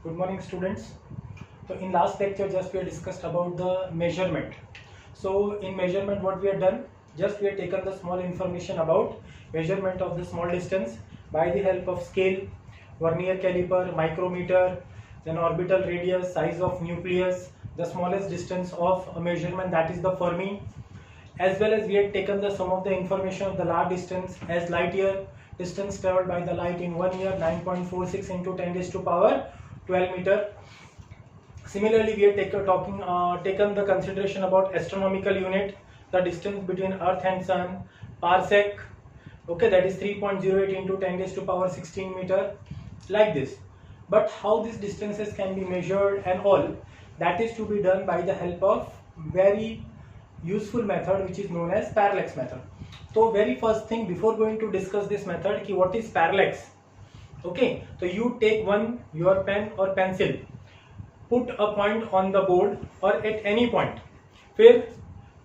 Good morning, students. So in last lecture just we have discussed about the measurement. So in measurement what we have done, just we have taken the small information about measurement of the small distance by the help of scale, vernier caliper, micrometer, then orbital radius, size of nucleus, the smallest distance of a measurement, that is the Fermi, as well as we had taken the some of the information of the large distance as light year, distance traveled by the light in 1 year, 9.46 into 10 raised to power 12 meter. Similarly, we have taken the consideration about astronomical unit, the distance between Earth and Sun, parsec. Okay, that is 3.08 into 10 raised to power 16 meter, like this. But how these distances can be measured and all, that is to be done by the help of very useful method which is known as parallax method. So very first thing, before going to discuss this method, ki what is parallax? Okay, so you take your pen or pencil, put a point on the board or at any point, फिर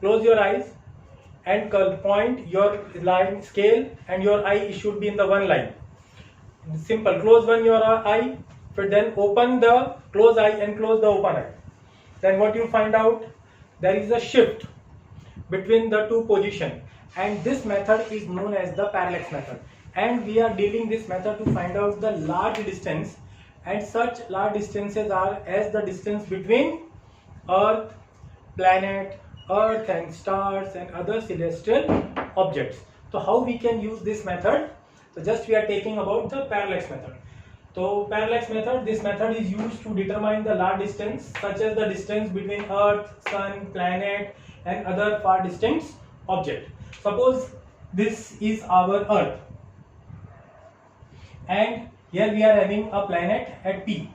close your eyes and point your line scale and your eye should be in the one line. Simple, close your eye, then open the close eye and close the open eye. Then what you find out, there is a shift between the two position, and this method is known as the parallax method, and we are dealing this method to find out the large distance, and such large distances are as the distance between Earth, planet, Earth and stars and other celestial objects. So how we can use this method? So just we are taking about the parallax method. So parallax method, this method is used to determine the large distance such as the distance between Earth, Sun, planet and other far distant object. Suppose this is our Earth and here we are having a planet at P,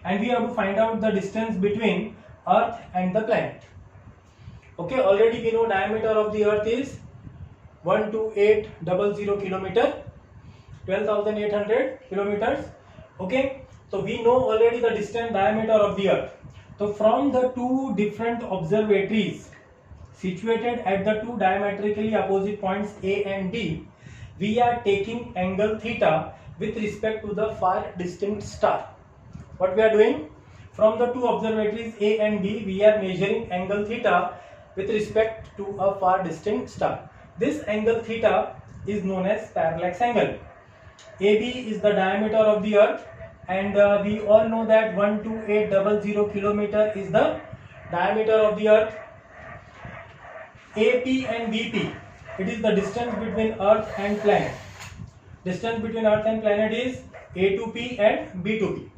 and we have to find out the distance between Earth and the planet. Okay, already we know diameter of the Earth is 12800 kilometer, 12,800 kilometers. Okay, so we know already the distance diameter of the Earth. So from the two different observatories situated at the two diametrically opposite points A and D, we are taking angle theta with respect to the far distant star. What we are doing? From the two observatories A and B, we are measuring angle theta with respect to a far distant star. This angle theta is known as parallax angle. AB is the diameter of the Earth, and we all know that 12800 kilometer is the diameter of the Earth. AP and BP, it is the distance between Earth and planet. Distance between Earth and planet is A to P and B to P.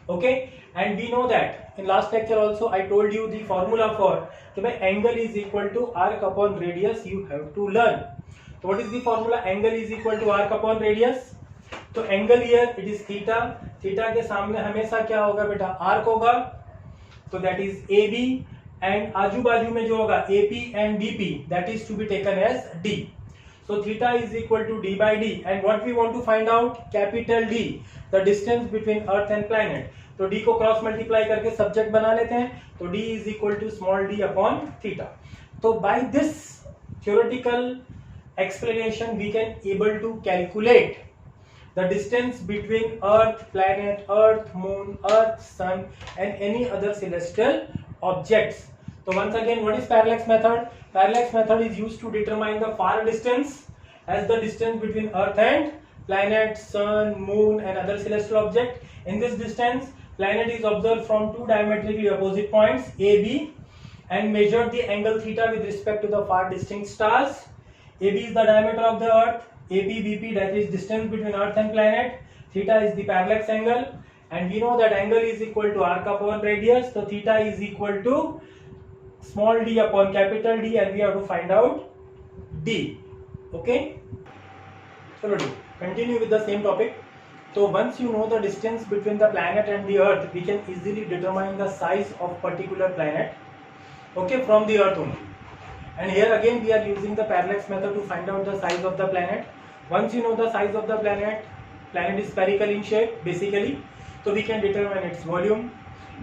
Okay, and we know that in last lecture also I told you the formula for angle is equal to arc upon radius. You have to learn. So what is the formula? Angle is equal to arc upon radius. तो angle here it is theta. Theta के सामने हमेशा क्या होगा बेटा? Arc होगा. So that is AB, and आजू बाजू में जो होगा AP and BP, that is to be taken as D. So theta is equal to D by D, and what we want to find out? Capital D, the distance between Earth and planet. तो D को cross multiply करके subject बना लेते हैं, तो D is equal to small d upon theta. So by this theoretical explanation we can able to calculate the distance between Earth, planet, Earth, Moon, Earth, Sun and any other celestial objects. So once again, what is parallax method? Parallax method is used to determine the far distance as the distance between Earth and planet, Sun, Moon and other celestial object. In this distance, planet is observed from two diametrically opposite points A, B, and measured the angle theta with respect to the far distant stars. AB is the diameter of the Earth, AP, BP, that is distance between Earth and planet. Theta is the parallax angle, and we know that angle is equal to arc upon radius. So theta is equal to small d upon capital D, and we have to find out D. Okay, so continue with the same topic. So once you know the distance between the planet and the Earth, we can easily determine the size of particular planet, okay, from the Earth only. And here again we are using the parallax method to find out the size of the planet. Once you know the size of the planet is spherical in shape basically, so we can determine its volume,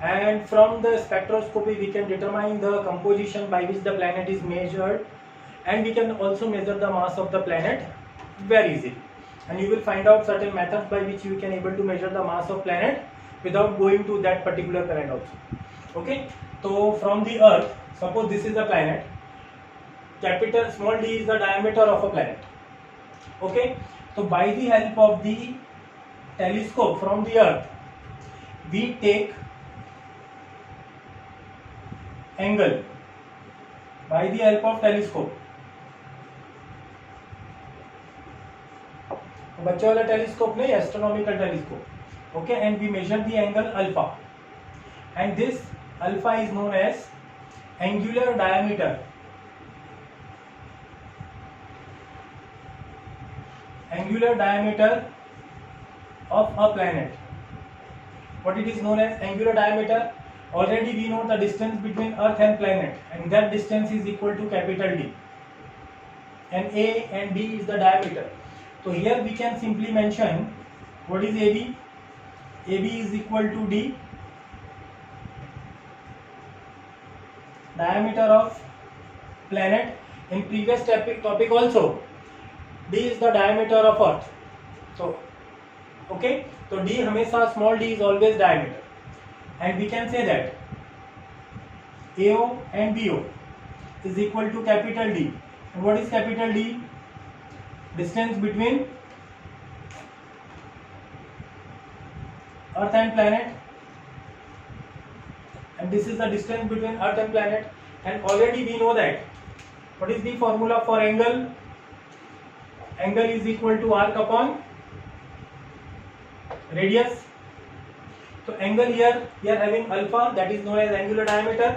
and from the spectroscopy we can determine the composition by which the planet is measured, and we can also measure the mass of the planet very easily. And you will find out certain methods by which you can able to measure the mass of planet without going to that particular planet also. Okay, so from the earth, suppose this is a planet, capital small d is the diameter of a planet. Okay, so by the help of the telescope from the earth, we take angle by the help of telescope. बच्चे वाला telescope नहीं, astronomical telescope. Okay, and we measure the angle alpha, and this alpha is known as angular diameter. Angular diameter of a planet. What it is known as angular diameter? Already we know the distance between Earth and planet, and that distance is equal to capital D. And A and D is the diameter. So here we can simply mention what is AB. AB is equal to D, diameter of planet. In previous topic also, D is the diameter of Earth. So, okay, so D हमेशा small d is always diameter, and we can say that AO and BO is equal to capital D. And what is capital D? Distance between Earth and planet, and this is the distance between Earth and planet. And already we know that what is the formula for angle? Angle is equal to arc upon radius. So angle here we are having alpha, that is known as angular diameter.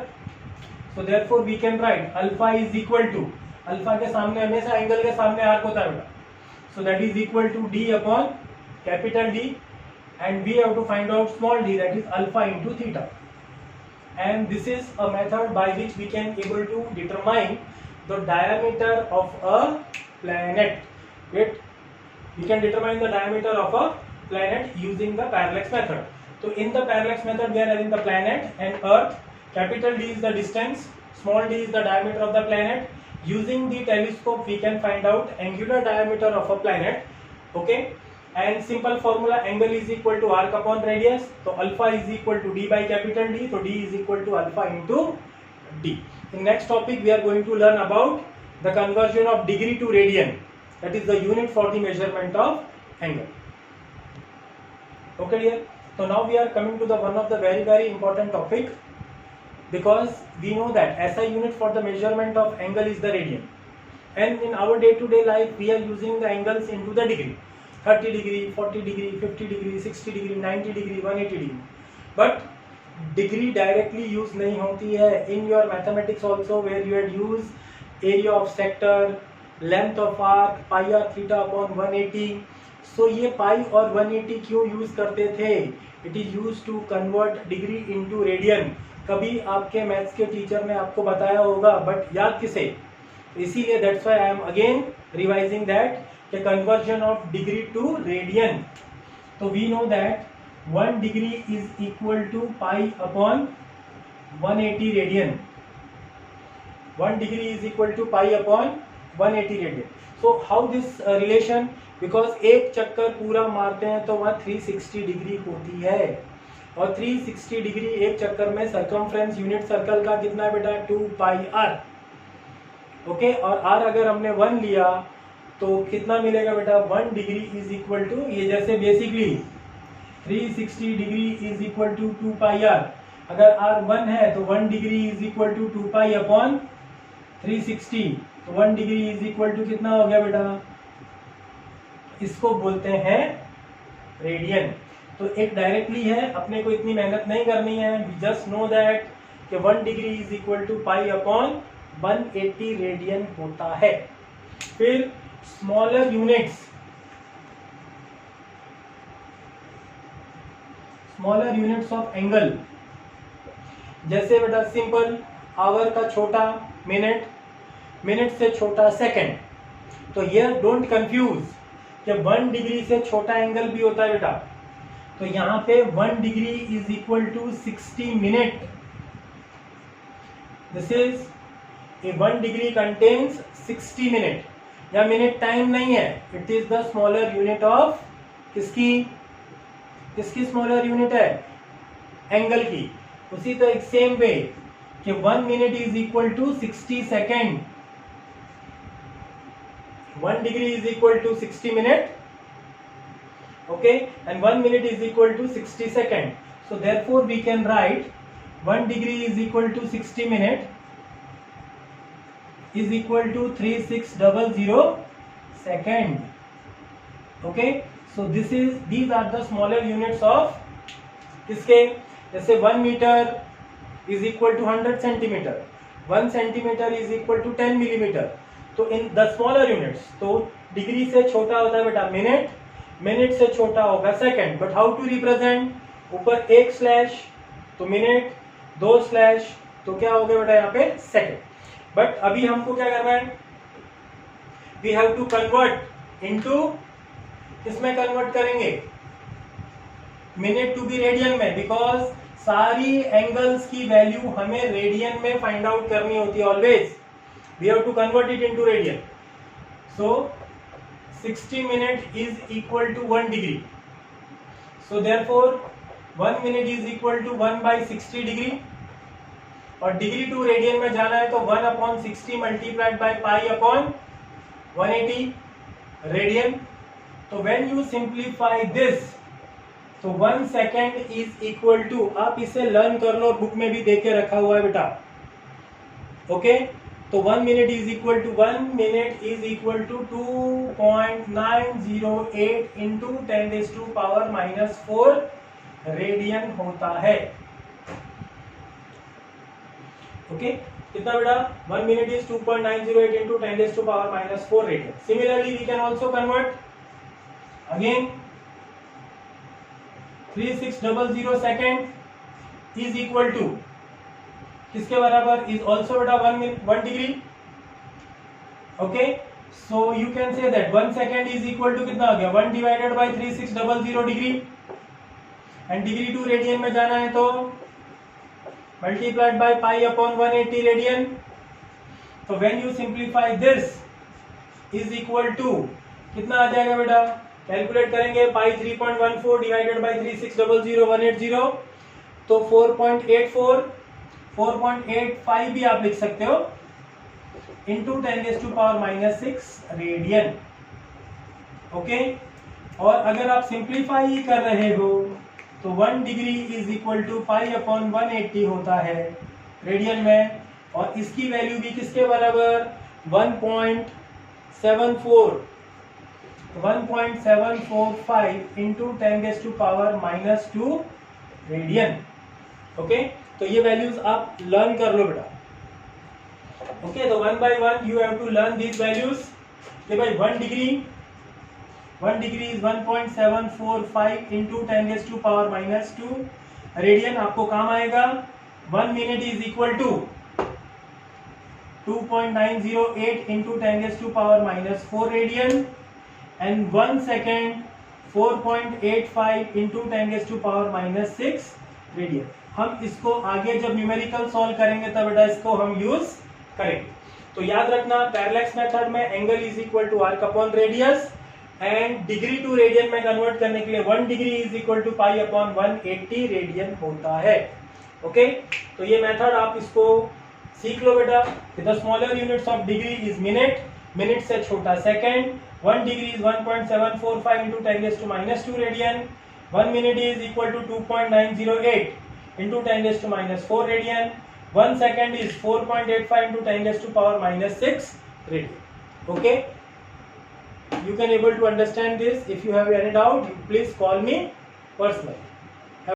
So therefore we can write alpha is equal to, alpha के सामने हमेशा angle के सामने arc होता है बेटा, so that is equal to D upon capital D, and we have to find out small D, that is alpha into theta. And this is a method by which we can able to determine the diameter of a planet. We can determine the diameter of a planet using the parallax method. So in the parallax method we are having the planet and Earth. Capital D is the distance, small d is the diameter of the planet. Using the telescope we can find out angular diameter of a planet. Okay, and simple formula, angle is equal to arc upon radius. So alpha is equal to d by capital D. So D is equal to alpha into D. In next topic we are going to learn about the conversion of degree to radian. That is the unit for the measurement of angle. Okay dear, so now we are coming to the one of the very important topic, because we know that SI unit for the measurement of angle is the radian, and in our day to day life we are using the angles into the degree, 30 degree, 40 degree, 50 degree, 60 degree, 90 degree, 180 degree. But degree directly use नहीं होती है. In your mathematics also where you had used area of sector, length of arc, pi R theta upon 180. So ये pi और 180 क्यों use करते थे? It is use to convert degree into radian. कभी आपके मैथ्स के टीचर ने आपको बताया होगा, बट याद किसे? इसीलिए that's why I am again revising that the conversion of degree to radian. तो we know that 1 degree is equal to pi upon 180 radian. 1 degree is equal to pi upon 180 radian. So how this relation? Because एक चक्कर पूरा मारते हैं तो वह 360 degree होती है, और 360 डिग्री एक चक्कर में सर्कमफ्रेंस यूनिट सर्कल का कितना है बेटा? 2 पाई आर. ओके, और आर अगर हमने 1 लिया तो कितना मिलेगा बेटा? 1 डिग्री इज इक्वल टू, ये जैसे basically 360 degree is equal to 2 pi R. अगर आर 1 है तो 1 degree is equal to 2 pi upon 360. तो 1 डिग्री इज इक्वल टू कितना हो गया बेटा? इसको बोलते हैं रेडियन. तो एक डायरेक्टली है, अपने को इतनी मेहनत नहीं करनी है. वी जस्ट नो दैट कि 1 degree is equal to pi upon 180 radian होता है. फिर smaller units, smaller units of angle, जैसे बेटा सिंपल आवर का छोटा मिनट, मिनट से छोटा सेकंड. तो हियर डोंट कंफ्यूज कि 1 डिग्री से छोटा एंगल भी होता है बेटा. तो यहाँ पे 1 degree is equal to 60 minute. This is a 1 degree contains 60 minute. या मिनट टाइम नहीं है, it is the smaller unit of किसकी? किसकी स्मॉलर यूनिट है? एंगल की, उसी तो एक सेम वे कि 1 minute is equal to 60 second, 1 degree is equal to 60 minute, okay, and 1 minute is equal to 60 second. So therefore we can write 1 degree is equal to 60 minute is equal to 3600 second. Okay, so these are the smaller units of इसके, जैसे 1 meter is equal to 100 centimeter, 1 centimeter is equal to 10 millimeter. तो in the smaller units, तो degree से छोटा होता है बेटा minute, minute से छोटा होगा second. But how to represent, ऊपर एक स्लैश तो मिनट, 2 स्लैश तो क्या हो गया बेटा यहाँ पे सेकंड. बट अभी हमको क्या करना है, we have to convert into, किसमें कन्वर्ट करेंगे, मिनट टू बी रेडियन में, बिकॉज सारी एंगल्स की वैल्यू हमें रेडियन में फाइंड आउट करनी होती है always. We have to convert it into radian. So 60 minute is equal to 1 degree. So therefore 1 minute is equal to 1 by 60 degree. और degree to radian में जाना है तो 1 upon 60 multiplied by pi upon 180 radian. तो when you simplify this, तो 1 second is equal to, आप इसे learn कर लो, बुक में भी देके रखा हुआ है बेटा. ओके, तो 1 minute is equal to 1 minute is equal to 2.908 into 10⁻⁻⁴ radian होता है. ओके, कितना बेटा, 1 minute is 2.908 into 10⁻⁻⁴ radian. Similarly we can also convert again 3600 second is equal to किसके बराबर, इज ऑल्सो बेटा 1 degree. Okay, so you can say that 1 second is equal to कितना हो गया, 1 divided by 3600 degree. And degree to radian में जाना है तो multiplied by pi upon 180 radian. तो when you simplify this is equal to कितना आ जाएगा बेटा, कैलकुलेट करेंगे, पाई 3.14 डिवाइडेड बाय 3600 180 तो 4.84, 4.85 भी आप लिख सकते हो, इंटू 10⁻⁻�6 रेडियन. ओके, और अगर आप सिंप्लीफाई ही कर रहे हो तो 1 degree is equal to pi upon 180 होता है रेडियन में, और इसकी वैल्यू भी किसके बराबर, 1.745 इंटू 10⁻⁻² रेडियन. ओके, तो ये वैल्यूज आप लर्न कर लो बेटा. ओके, तो 1 by 1 you have to learn these values. कि भाई 1 डिग्री इज 1.745 इंटू 10⁻⁻² रेडियन आपको काम आएगा. 1 minute is equal to 2.908 into 10⁻⁻⁴ radian, and 1 second 4.85 into 10⁻⁻�6 radian. हम इसको आगे जब न्यूमेरिकल सॉल्व करेंगे तब बेटा इसको हम यूज करेंगे. तो याद रखना, पैरेलैक्स मेथड में angle is equal to arc upon radius, and degree to radian में कन्वर्ट करने के लिए 1 degree is equal to pi upon 180 radian होता है. ओके, तो ये मेथड आप इसको सीख लो बेटा. The smaller units of degree is minute, minute से छोटा second. 1 degree is 1.745 into 10⁻² radian. 1 minute is equal to 2.908 into 10⁻⁴ radian. 1 second is 4.85 into 10⁻⁻6 radian. Okay, you can able to understand this. If you have any doubt, please call me personally.